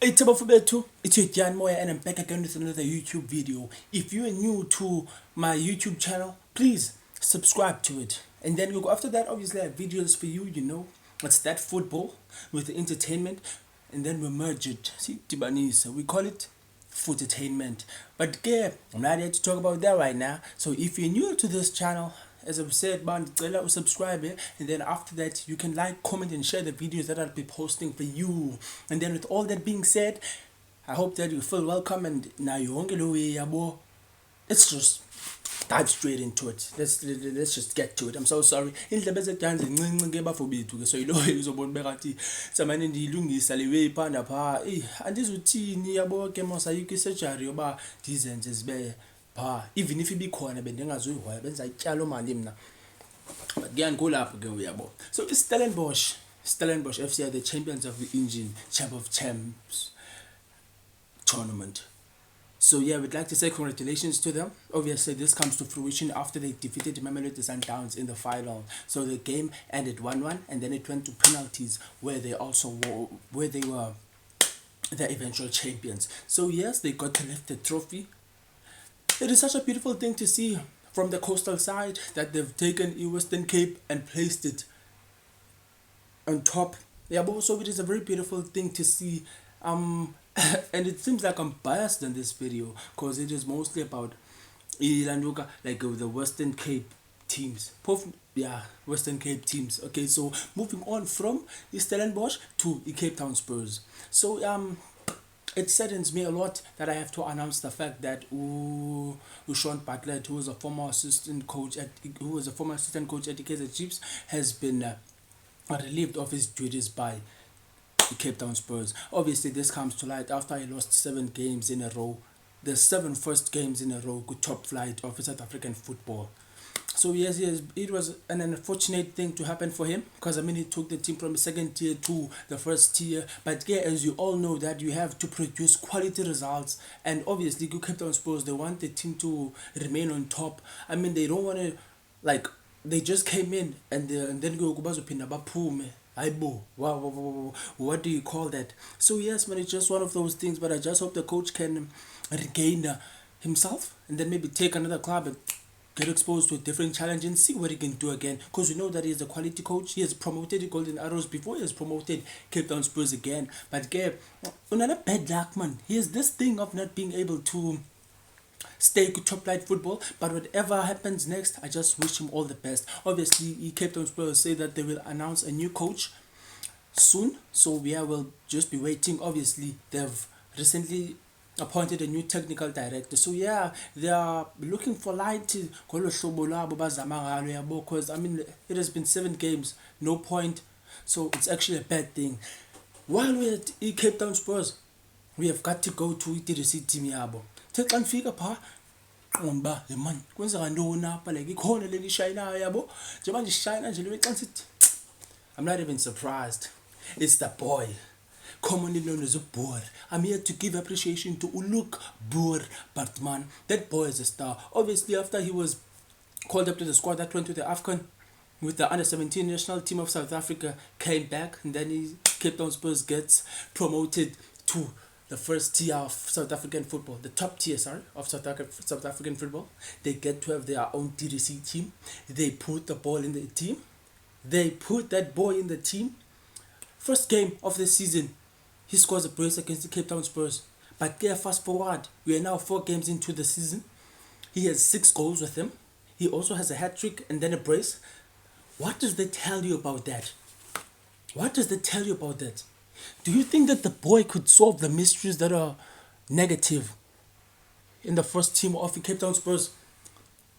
Hey Tabafubethu, it's your Jan Moya and I'm back again with another YouTube video. If you are new to my YouTube channel, please subscribe to it. And then after that, obviously I have videos for you, It's that football with the entertainment and then we merge it. See, Tibanisa, we call it footertainment. But yeah, I'm not here to talk about that right now. So if you're new to this channel, as I've said, subscribe and then after that you can like, comment and share the videos that I'll be posting for you. And then with all that being said, I hope that you feel welcome and now you won't get away. Let's just dive straight into it. Let's just get to it. I'm so sorry. Indlebe zethanzi ncinci ke bafowethu ke so yilo uzobona bekathi samane ndilungisa lewe iphanda pha. Andizuthini yabo ke mosa yiki surgery yoba dizenze zibe pha. Even if ibikhona bendingazoyihoya benza ityalo mali mina. But ngiyangolapho ke uyabo. So Stellenbosch FC are the champions of the engine champ of champs tournament. So yeah, we'd like to say congratulations to them. Obviously, this comes to fruition after they defeated Mamelodi Sundowns in the final. So the game ended 1-1, and then it went to penalties, where they were the eventual champions. So yes, they got to lift the trophy. It is such a beautiful thing to see from the coastal side that they've taken Western Cape and placed it on top. Yeah, but also it is a very beautiful thing to see. And it seems like I'm biased in this video because it is mostly about Ilanduka, like the Western Cape teams. Western Cape teams. Okay, so moving on from Stellenbosch to the Cape Town Spurs. So it saddens me a lot that I have to announce the fact that Bartlett, who was a former assistant coach at the Kaizer Chiefs, has been relieved of his duties by the Cape Town Spurs. Obviously, this comes to light after he lost 7 games in a row, the 7 first games in a row, good top flight of South African football. So yes, it was an unfortunate thing to happen for him because he took the team from the second tier to the first tier. But yeah, as you all know, that you have to produce quality results, and obviously, Cape Town Spurs, they want the team to remain on top. They don't want to they just came in and then go bazophinda baphume. Wow, what do you call that? So yes, man, it's just one of those things, but I just hope the coach can regain himself and then maybe take another club and get exposed to a different challenge and see what he can do again, because we know that he's a quality coach. He has promoted the Golden Arrows before, he has promoted Cape Town Spurs again. But again, another bad luck, man. He has this thing of not being able to stay top flight football, but whatever happens next, I just wish him all the best. Obviously, Cape Town Spurs say that they will announce a new coach soon, so we'll just be waiting. Obviously, they've recently appointed a new technical director, so yeah, they are looking for light because it has been 7 games, no point, so it's actually a bad thing. While we're at Cape Town Spurs, we have got to go to the team yabo. Take and figure pa qomba le man kwenzeka ntoni apha, like ikhona leli shayinayo yabo njengoba nje shayina nje lewe xa sithi. I'm not even surprised. It's the boy, commonly known as a Boer. I'm here to give appreciation to Luke Baartman. That boy is a star. Obviously, after he was called up to the squad that went to the AFCON with the under-17 national team of South Africa, came back, and then Cape Town Spurs gets promoted to the first tier of South African football, the top tier, of South African football. They get to have their own DDC team. They put the ball in the team. They put that boy in the team. First game of the season, he scores a brace against the Cape Town Spurs. But fast forward, we are now 4 games into the season. He has 6 goals with him. He also has a hat-trick and then a brace. What does that tell you about that? What does that tell you about that? Do you think that the boy could solve the mysteries that are negative in the first team of the Cape Town Spurs?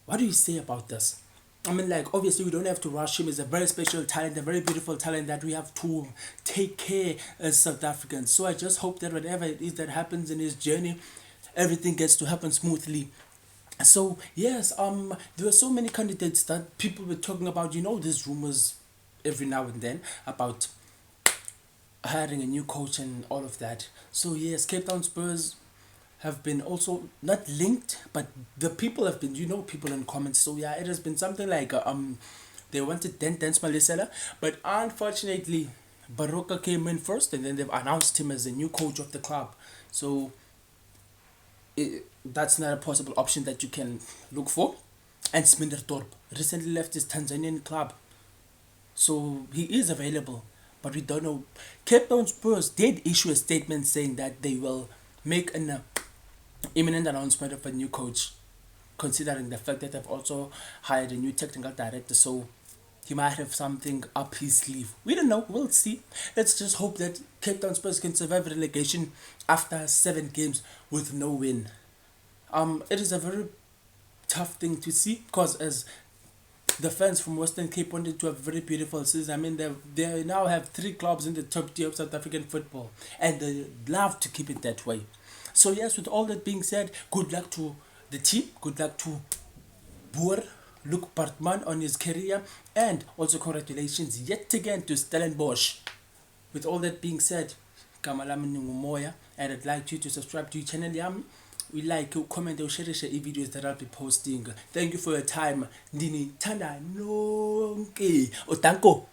What do you say about this? Obviously we don't have to rush him. He's a very special talent, a very beautiful talent that we have to take care as South Africans. So I just hope that whatever it is that happens in his journey, everything gets to happen smoothly. So yes, there were so many candidates that people were talking about. There's rumors every now and then about hiring a new coach and all of that. So yes, Cape Town Spurs have been also not linked, but the people have been, people in comments. So yeah, it has been something like they wanted Dance Malisela, but unfortunately Baroka came in first, and then they've announced him as the new coach of the club. So that's not a possible option that you can look for. And Sminder Torp recently left his Tanzanian club, so he is available, but we don't know. Cape Town Spurs did issue a statement saying that they will make an imminent announcement of a new coach, considering the fact that they've also hired a new technical director. So he might have something up his sleeve. We don't know. We'll see. Let's just hope that Cape Town Spurs can survive relegation after 7 games with no win. It is a very tough thing to see, because as the fans from Western Cape wanted to have a very beautiful season. I mean, they now have 3 clubs in the top tier of South African football, and they love to keep it that way. So yes, with all that being said, good luck to the team. Good luck to Luke Baartman on his career, and also congratulations yet again to Stellenbosch. With all that being said, Kamalami Ngumoya, and I'd like you to subscribe to your channel yami. We like, comment, share videos that I'll be posting. Thank you for your time. Ndini Tanda Nonke. Otanko.